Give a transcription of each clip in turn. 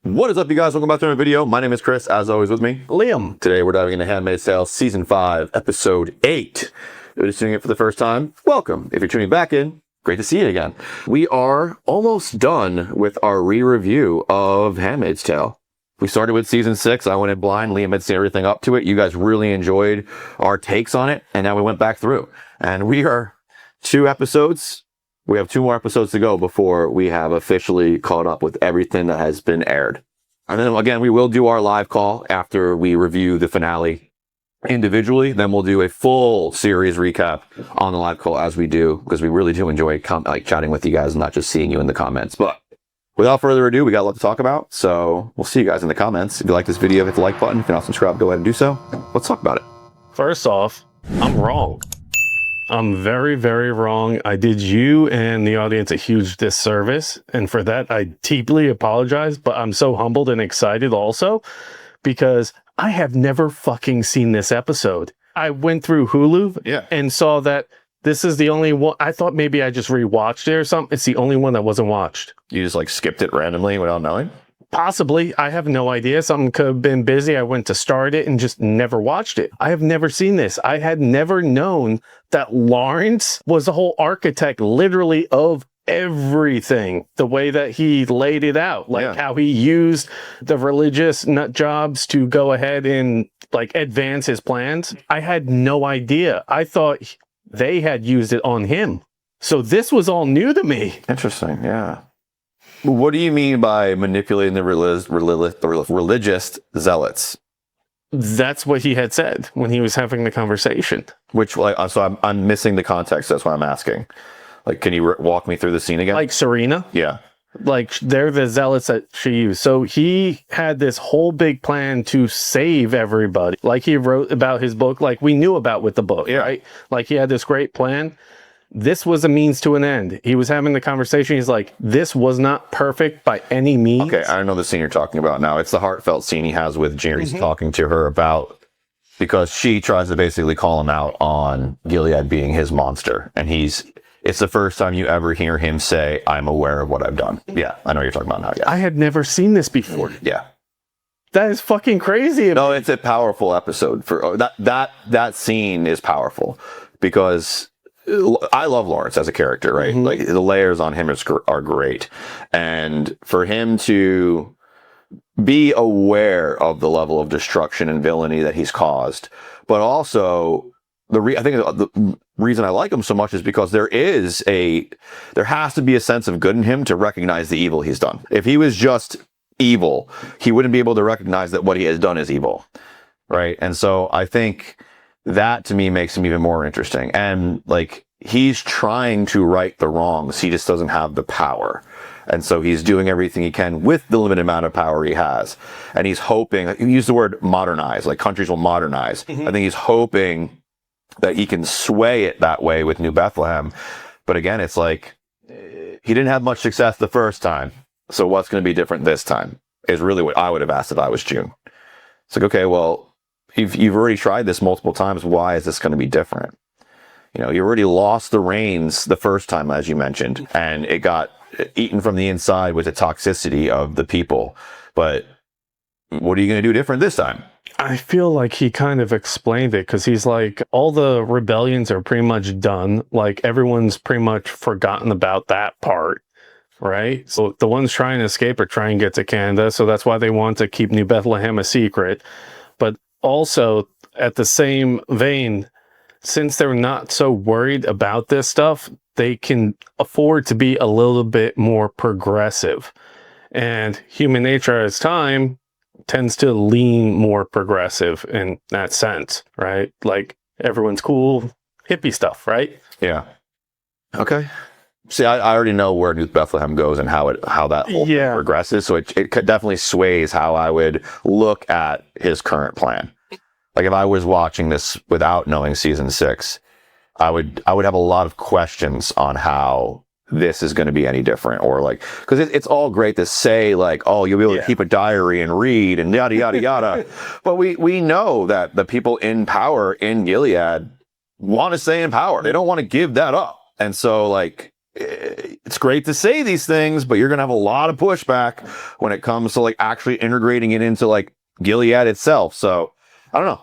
What is up, you guys? Welcome back to another video. My name is Chris, as always with me, Liam. Today we're diving into Handmaid's Tale Season 5, Episode 8. If you're just tuning in for the first time, welcome. If you're tuning back in, great to see you again. We are almost done with our re-review of Handmaid's Tale. We started with Season 6. I went in blind. Liam had seen everything up to it. You guys really enjoyed our takes on it, and now we went back through. And we are 2 episodes. We have 2 more episodes to go before we have officially caught up with everything that has been aired. And then again, we will do our live call after we review the finale individually. Then we'll do a full series recap on the live call as we do, because we really do enjoy chatting with you guys, not just seeing you in the comments. But without further ado, we got a lot to talk about. So we'll see you guys in the comments. If you like this video, hit the like button. If you're not subscribed, go ahead and do so. Let's talk about it. First off, I'm wrong. I'm very, very wrong. I did you and the audience a huge disservice. And for that, I deeply apologize. But I'm so humbled and excited also because I have never fucking seen this episode. I went through Hulu and saw that this is the only one. I thought maybe I just rewatched it or something. It's the only one that wasn't watched. You just like skipped it randomly without knowing? Possibly. I have no idea. Something could have been busy. I went to start it and just never watched it. I have never seen this. I had never known that Lawrence was the whole architect literally of everything. The way that he laid it out, like how he used the religious nut jobs to go ahead and like advance his plans. I had no idea. I thought they had used it on him. So this was all new to me. Interesting. Yeah. What do you mean by manipulating the religious zealots? That's what he had said when he was having the conversation. Which, like, so I'm missing the context. That's why I'm asking. Like, can you walk me through the scene again? Like Serena? Yeah. Like, they're the zealots that she used. So he had this whole big plan to save everybody. Like he wrote about his book, like we knew about with the book, right? Like he had this great plan. This was a means to an end. He was having the conversation. He's like, this was not perfect by any means. Okay, I know the scene you're talking about now. It's the heartfelt scene he has with Jerry's talking to her about, because she tries to basically call him out on Gilead being his monster. And it's the first time you ever hear him say, I'm aware of what I've done. Yeah, I know what you're talking about now. Yeah. I had never seen this before. Yeah. That is fucking crazy. No, it's a powerful episode. That scene is powerful because I love Lawrence as a character, right? Like the layers on him are great. And for him to be aware of the level of destruction and villainy that he's caused, but also I think the reason I like him so much is because there has to be a sense of good in him to recognize the evil he's done. If he was just evil, he wouldn't be able to recognize that what he has done is evil, right? And so I think that to me makes him even more interesting. And like, he's trying to right the wrongs. He just doesn't have the power. And so he's doing everything he can with the limited amount of power he has. And he's hoping, he used the word modernize, like countries will modernize. I think he's hoping that he can sway it that way with New Bethlehem. But again, it's like, he didn't have much success the first time. So what's going to be different this time is really what I would have asked if I was June. It's like, okay, well, you've already tried this multiple times. Why is this going to be different? You know, you already lost the reins the first time, as you mentioned, and it got eaten from the inside with the toxicity of the people. But what are you going to do different this time? I feel like he kind of explained it because he's like, all the rebellions are pretty much done. Like everyone's pretty much forgotten about that part. Right. So the ones trying to escape are trying to get to Canada. So that's why they want to keep New Bethlehem a secret. But also, at the same vein, since they're not so worried about this stuff, they can afford to be a little bit more progressive. And human nature as time tends to lean more progressive in that sense, right? Like everyone's cool, hippie stuff, right? Yeah. Okay. See, I already know where New Bethlehem goes and how that whole thing progresses. So it definitely sways how I would look at his current plan. Like if I was watching this without knowing season 6, I would have a lot of questions on how this is going to be any different, or like, because it's all great to say like, oh, you'll be able to keep a diary and read and yada yada yada, but we know that the people in power in Gilead want to stay in power. They don't want to give that up, and so like it's great to say these things, but you're going to have a lot of pushback when it comes to like actually integrating it into like Gilead itself. So I don't know.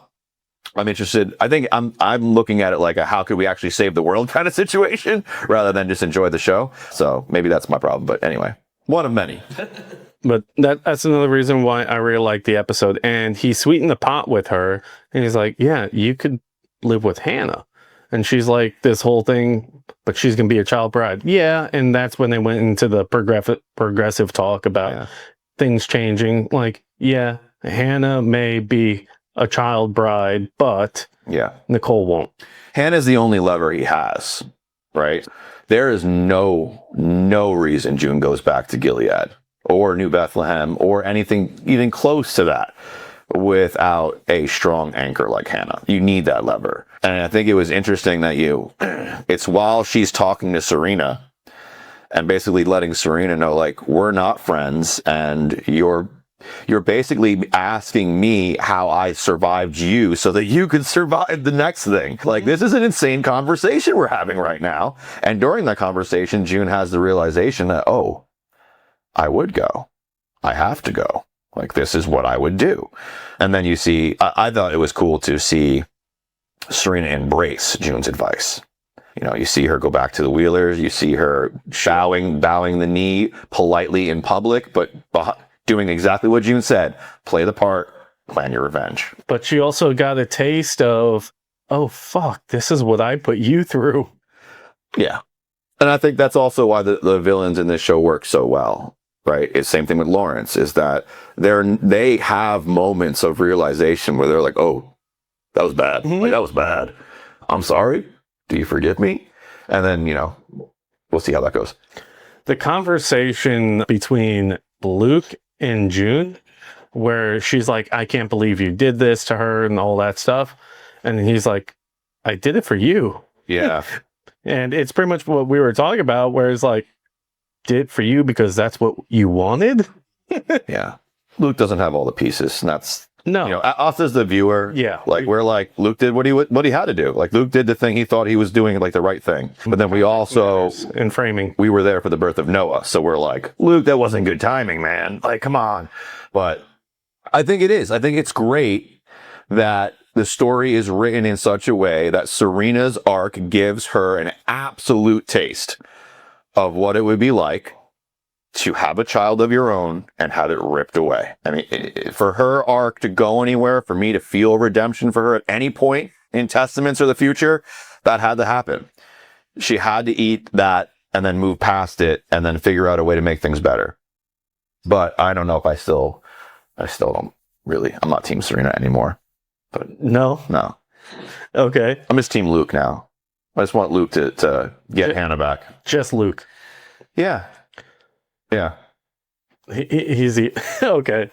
I'm interested. I think I'm looking at it like a how could we actually save the world kind of situation rather than just enjoy the show. So maybe that's my problem. But anyway, one of many. But that's another reason why I really like the episode. And he sweetened the pot with her. And he's like, yeah, you could live with Hannah. And she's like, this whole thing, but she's going to be a child bride. Yeah. And that's when they went into the progressive talk about things changing. Like, yeah, Hannah may be a child bride, but Nicole won't. Hannah's the only lever he has, right? There is no reason June goes back to Gilead or New Bethlehem or anything even close to that without a strong anchor like Hannah. You need that lever. And I think it was interesting that it's while she's talking to Serena and basically letting Serena know, like, we're not friends and you're basically asking me how I survived you so that you could survive the next thing. Like, this is an insane conversation we're having right now. And during that conversation, June has the realization that, oh, I would go. I have to go. Like, this is what I would do. And then you see, I thought it was cool to see Serena embrace June's advice. You know, you see her go back to the Wheelers. You see her bowing the knee politely in public, but doing exactly what June said. Play the part, plan your revenge. But she also got a taste of, oh, fuck, this is what I put you through. Yeah. And I think that's also why the villains in this show work so well. Right. It's same thing with Lawrence, is that they have moments of realization where they're like, oh, that was bad. Mm-hmm. Like, that was bad. I'm sorry. Do you forgive me? And then, you know, we'll see how that goes. The conversation between Luke and June, where she's like, I can't believe you did this to her and all that stuff. And he's like, I did it for you. Yeah. And it's pretty much what we were talking about, where it's like, did it for you because that's what you wanted? Yeah. Luke doesn't have all the pieces. And that's, no. You know, us as the viewer, like, we're like, Luke did what he had to do. Like, Luke did the thing he thought he was doing, like the right thing. But then we also, in framing, we were there for the birth of Noah. So we're like, Luke, that wasn't good timing, man. Like, come on. But I think it is. I think it's great that the story is written in such a way that Serena's arc gives her an absolute taste of what it would be like to have a child of your own and have it ripped away. I mean, for her arc to go anywhere, for me to feel redemption for her at any point in Testaments or the future, that had to happen. She had to eat that and then move past it and then figure out a way to make things better. But I don't know if I still don't really, I'm not Team Serena anymore. But No. Okay. I'm just Team Luke now. I just want Luke to get Hannah back. Just Luke. Yeah. He's okay.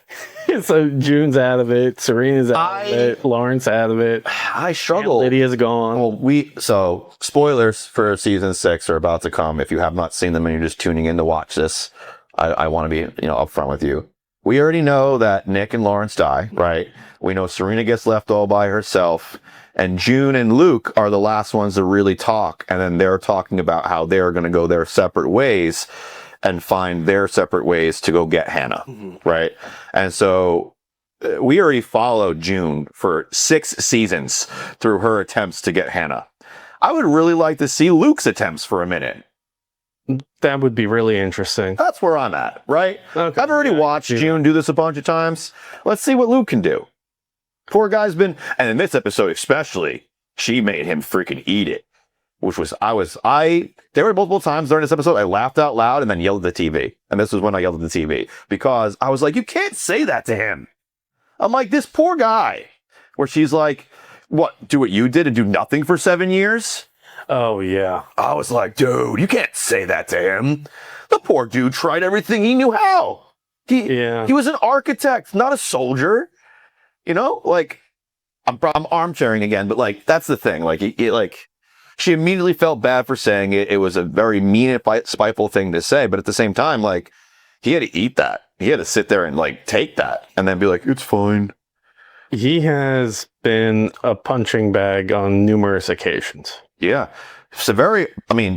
So June's out of it. Serena's out of it. Lawrence out of it. I struggle. Lydia's gone. Well, so spoilers for season 6 are about to come. If you have not seen them and you're just tuning in to watch this, I want to be, upfront with you. We already know that Nick and Lawrence die, right? We know Serena gets left all by herself. And June and Luke are the last ones to really talk. And then they're talking about how they're going to go their separate ways and find their separate ways to go get Hannah, right? And so we already followed June for 6 seasons through her attempts to get Hannah. I would really like to see Luke's attempts for a minute. That would be really interesting. That's where I'm at, right? Okay. I've already watched June do this a bunch of times. Let's see what Luke can do. Poor guy's been, and in this episode especially, she made him freaking eat it. Which was, there were multiple times during this episode, I laughed out loud and then yelled at the TV. And this was when I yelled at the TV. Because I was like, you can't say that to him. I'm like, this poor guy. Where she's like, what, do what you did and do nothing for 7 years? Oh, yeah. I was like, dude, you can't say that to him. The poor dude tried everything he knew how. He was an architect, not a soldier. Like, I'm armchairing again, but like, that's the thing. Like, she immediately felt bad for saying it. It was a very mean and spiteful thing to say. But at the same time, like, he had to eat that. He had to sit there and like take that and then be like, it's fine. He has been a punching bag on numerous occasions. Yeah. It's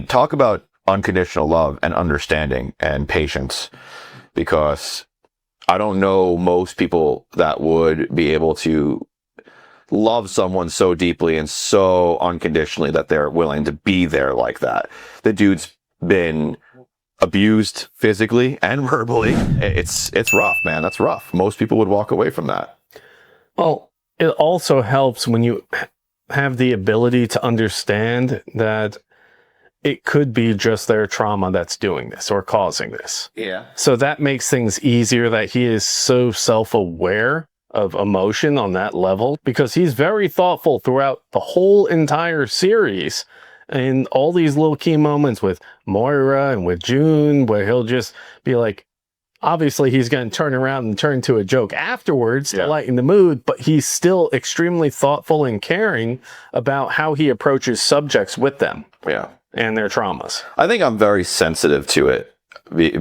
talk about unconditional love and understanding and patience, because I don't know most people that would be able to love someone so deeply and so unconditionally that they're willing to be there like that. The dude's been abused physically and verbally. It's rough, man. That's rough. Most people would walk away from that. Well, it also helps when you have the ability to understand that it could be just their trauma that's doing this or causing this. Yeah. So that makes things easier that he is so self-aware of emotion on that level, because he's very thoughtful throughout the whole entire series. And all these little key moments with Moira and with June, where he'll just be like, obviously he's going to turn around and turn to a joke afterwards to lighten the mood, but he's still extremely thoughtful and caring about how he approaches subjects with them. Yeah. And their traumas. I think I'm very sensitive to it,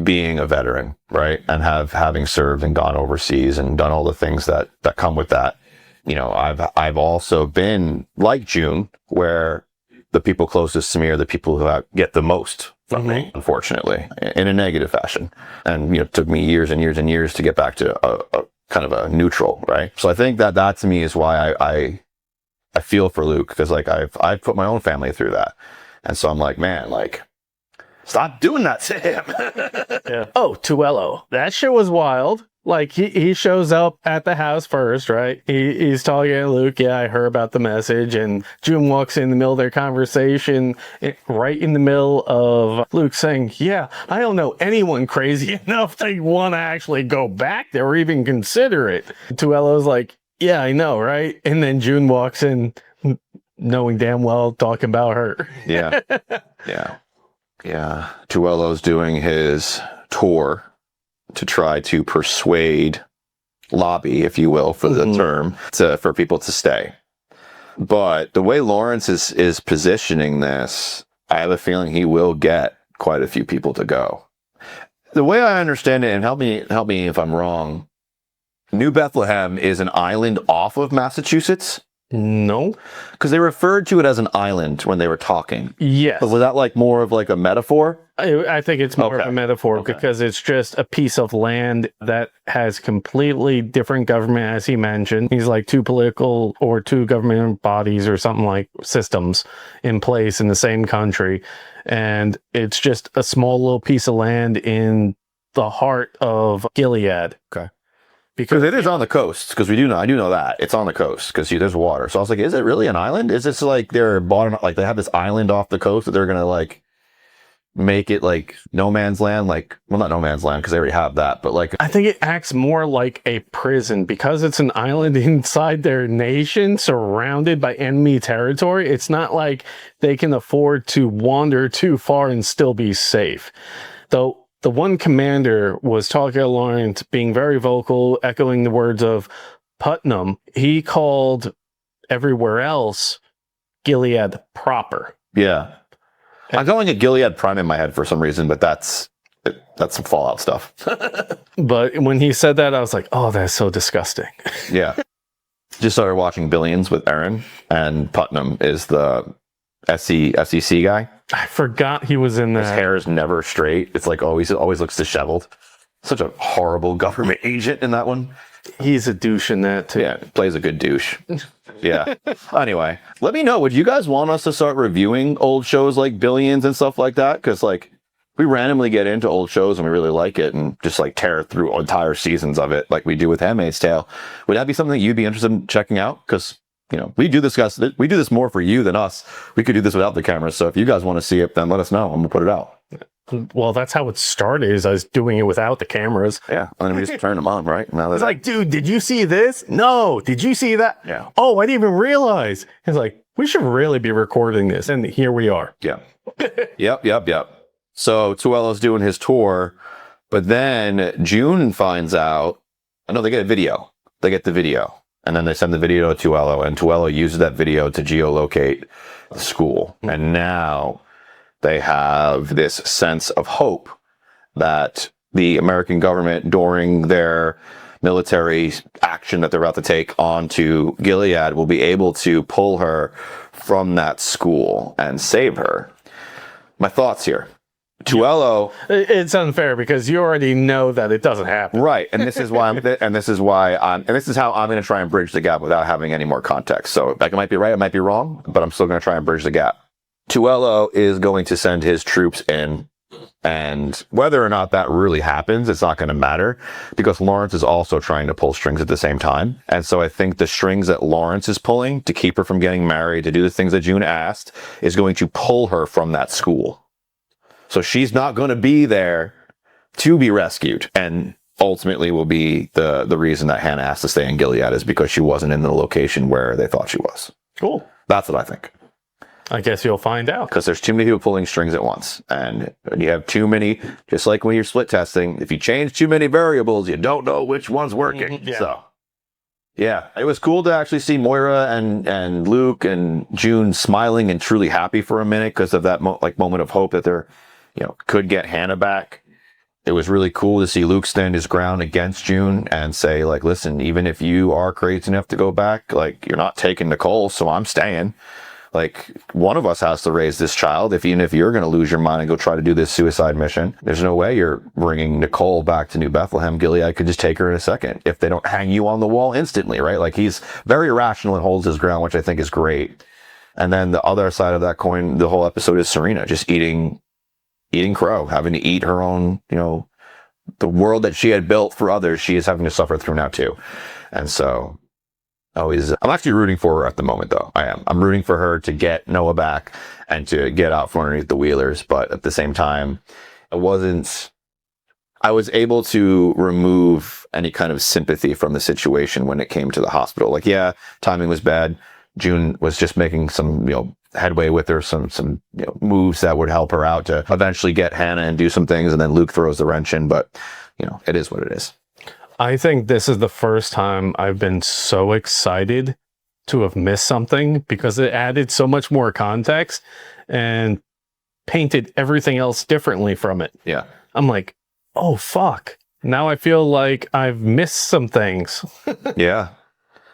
being a veteran, right? And having served and gone overseas and done all the things that come with that. You know, I've also been like June, where the people closest to me are the people who get the most from me, unfortunately, in a negative fashion. And, you know, it took me years and years and years to get back to a kind of a neutral, right? So I think that to me is why I feel for Luke, because like I've put my own family through that. And so I'm like, man, like, stop doing that to him. Yeah. Oh, Tuello. That shit was wild. Like, he shows up at the house first, right? He's talking to Luke. Yeah, I heard about the message. And June walks in the middle of their conversation, right in the middle of Luke saying, yeah, I don't know anyone crazy enough to want to actually go back there or even consider it. Tuello's like, yeah, I know, right? And then June walks in, knowing damn well, talking about her. Yeah. Tuello's doing his tour to try to persuade, lobby, if you will, for the term, for people to stay. But the way Lawrence is positioning this, I have a feeling he will get quite a few people to go. The way I understand it, and help me if I'm wrong, New Bethlehem is an island off of Massachusetts. No, because they referred to it as an island when they were talking. Yes. But was that like more of like a metaphor? I think it's more of a metaphor because it's just a piece of land that has completely different government, as he mentioned. He's like two political or two government bodies or something like systems in place in the same country. And it's just a small little piece of land in the heart of Gilead. Okay. Because it is on the coast, because I do know that it's on the coast because there's water. So I was like, is it really an island? Is this like they're bottom, like they have this island off the coast that they're gonna like make it like no man's land? Like, well, not no man's land because they already have that, but like I think it acts more like a prison because it's an island inside their nation, surrounded by enemy territory. It's not like they can afford to wander too far and still be safe, though. The one commander was talking to Lawrence, being very vocal, echoing the words of Putnam. He called everywhere else Gilead proper. Yeah. I'm calling it Gilead Prime in my head for some reason, but that's some Fallout stuff. But when he said that, I was like, oh, that's so disgusting. Yeah. Just started watching Billions with Aaron, and Putnam is the SEC guy. I forgot he was in that. His hair is never straight. It's like always looks disheveled. Such a horrible government agent in that one. He's a douche in that too. Yeah, plays a good douche. Yeah. Anyway, let me know. Would you guys want us to start reviewing old shows like Billions and stuff like that? Because like we randomly get into old shows and we really like it and just like tear through entire seasons of it like we do with Handmaid's Tale. Would that be something you'd be interested in checking out? Because you know, we do this more for you than us. We could do this without the cameras. So if you guys want to see it, then let us know and we'll put it out. Well, that's how it started, is I was doing it without the cameras. Yeah. And then we just turn them on, right? Now it's like, dude, did you see this? No. Did you see that? Yeah. Oh, I didn't even realize. It's like, we should really be recording this. And here we are. Yeah. Yep. So Tuello's doing his tour, but then June finds out, I know they get a video. They get the video. And then they send the video to Tuello, and Tuello uses that video to geolocate the school. And now they have this sense of hope that the American government, during their military action that they're about to take onto Gilead, will be able to pull her from that school and save her. My thoughts here. Tuello, It's unfair because you already know that it doesn't happen. right? And this is why this is how I'm going to try and bridge the gap without having any more context. So, like, it might be right, it might be wrong, but I'm still going to try and bridge the gap. Tuello is going to send his troops in, and whether or not that really happens, it's not going to matter because Lawrence is also trying to pull strings at the same time. And so I think the strings that Lawrence is pulling to keep her from getting married, to do the things that June asked, is going to pull her from that school. So she's not going to be there to be rescued, and ultimately will be the reason that Hannah has to stay in Gilead is because she wasn't in the location where they thought she was. Cool. That's what I think. I guess you'll find out. Because there's too many people pulling strings at once. And when you have too many, just like when you're split testing, if you change too many variables, you don't know which one's working. Yeah. So, yeah, it was cool to actually see Moira and Luke and June smiling and truly happy for a minute because of that moment of hope that they're, could get Hannah back. It was really cool to see Luke stand his ground against June and say, like, listen, even if you are crazy enough to go back, like, you're not taking Nicole, so I'm staying. Like, one of us has to raise this child. Even if you're going to lose your mind and go try to do this suicide mission, there's no way you're bringing Nicole back to New Bethlehem. Gilead could just take her in a second if they don't hang you on the wall instantly, right? Like, he's very rational and holds his ground, which I think is great. And then the other side of that coin, the whole episode is Serena just eating crow, having to eat her own, the world that she had built for others, she is having to suffer through now too. And so I'm actually rooting for her at the moment, though. I am. I'm rooting for her to get Noah back and to get out from underneath the Wheelers. But at the same time, I was able to remove any kind of sympathy from the situation when it came to the hospital. Like, yeah, timing was bad. June was just making some, headway with her, some moves that would help her out to eventually get Hannah and do some things. And then Luke throws the wrench in. But, it is what it is. I think this is the first time I've been so excited to have missed something because it added so much more context and painted everything else differently from it. Yeah. I'm like, oh, fuck. Now I feel like I've missed some things. Yeah.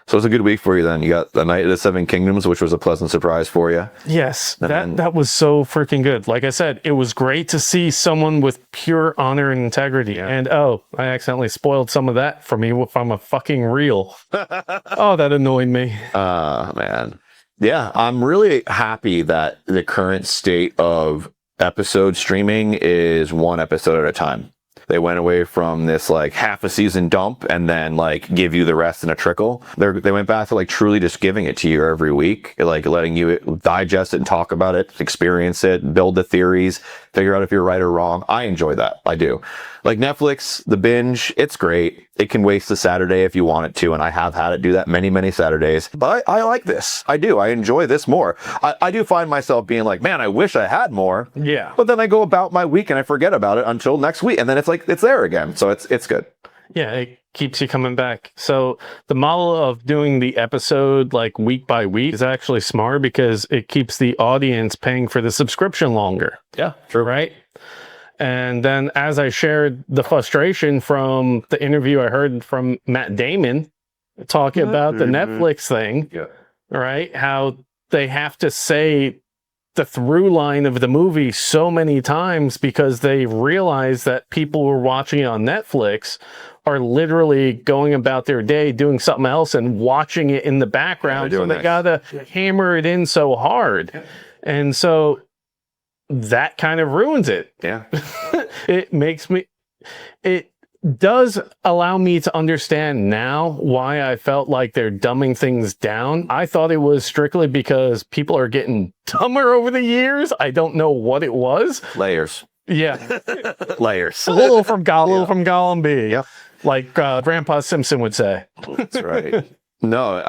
So it's a good week for you then. You got the Night of the Seven Kingdoms, which was a pleasant surprise for you. Yes, that was so freaking good. Like I said, it was great to see someone with pure honor and integrity. Yeah. And I accidentally spoiled some of that for me if I'm a fucking reel. Oh, that annoyed me. Man. Yeah, I'm really happy that the current state of episode streaming is one episode at a time. They went away from this like half a season dump and then like give you the rest in a trickle. They went back to like truly just giving it to you every week, like letting you digest it and talk about it, experience it, build the theories, figure out if you're right or wrong. I enjoy that. I do. Like Netflix, the binge, it's great. It can waste a Saturday if you want it to, and I have had it do that many, many Saturdays. But I like this. I do. I enjoy this more. I do find myself being like, man, I wish I had more. Yeah. But then I go about my week and I forget about it until next week, and then it's like it's there again. So it's good. Yeah, it keeps you coming back. So the model of doing the episode like week by week is actually smart because it keeps the audience paying for the subscription longer. Yeah, true. Right? And then as I shared the frustration from the interview I heard from Matt Damon talking about the Netflix thing, right? How they have to say the through line of the movie so many times because they realize that people who are watching it on Netflix are literally going about their day doing something else and watching it in the background. So they gotta hammer it in so hard. And so that kind of ruins it. Yeah. It does allow me to understand now why I felt like they're dumbing things down. I thought it was strictly because people are getting dumber over the years. I don't know what it was. Layers. Yeah. Layers. A little from Gollum B. Yep. Like Grandpa Simpson would say. That's right. No,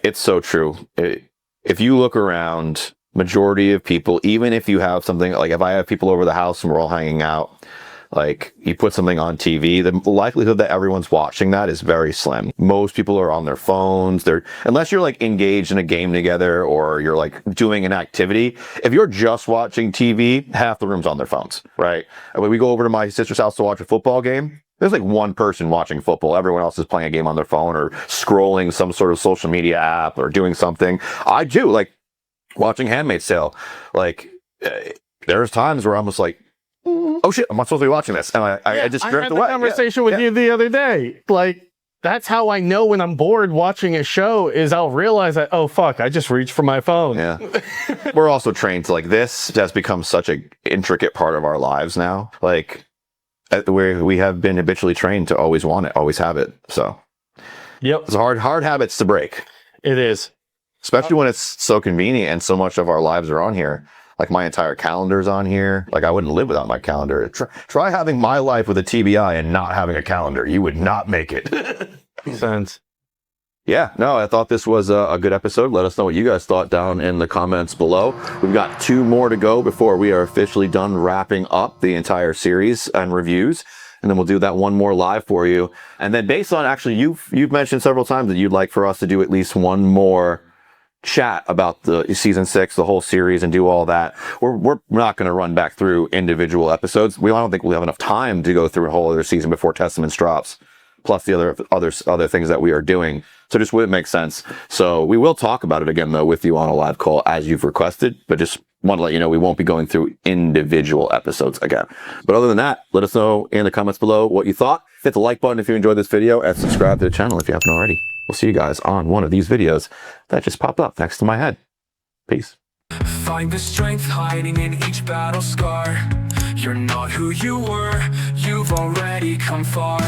it's so true. If you look around, majority of people, even if you have something, like if I have people over the house and we're all hanging out, like you put something on TV, the likelihood that everyone's watching that is very slim. Most people are on their phones. Unless you're like engaged in a game together or you're like doing an activity. If you're just watching TV, half the room's on their phones, right? And when we go over to my sister's house to watch a football game, there's like one person watching football. Everyone else is playing a game on their phone or scrolling some sort of social media app or doing something. I do like watching Handmaid's Tale. Like there's times where I'm just like, oh shit, I'm not supposed to be watching this. And I just drift had away. the conversation with you the other day. Like, that's how I know when I'm bored watching a show is I'll realize that, oh, fuck, I just reached for my phone. Yeah. We're also trained to, like, this has become such an intricate part of our lives now. Like, where we have been habitually trained to always want it, always have it. So, Yep. it's hard habits to break. It is. Especially when it's so convenient and so much of our lives are on here. Like, my entire calendar's on here. Like, I wouldn't live without my calendar. Try having my life with a TBI and not having a calendar. You would not make it. Makes sense. Yeah, no, I thought this was a good episode. Let us know what you guys thought down in the comments below. We've got 2 more to go before we are officially done wrapping up the entire series and reviews. And then we'll do that one more live for you. And then based on, actually, you've mentioned several times that you'd like for us to do at least one more chat about the season 6, the whole series, and do all that. We're not going to run back through individual episodes. I don't think we'll have enough time to go through a whole other season before Testaments drops, plus the other things that we are doing. So just wouldn't make sense. So we will talk about it again, though, with you on a live call as you've requested, but just want to let you know we won't be going through individual episodes again. But other than that, let us know in the comments below what you thought. Hit the like button if you enjoyed this video, and subscribe to the channel if you haven't already. We'll see you guys on one of these videos that just popped up next to my head. Peace. Find the strength hiding in each battle scar. You're not who you were, you've already come far.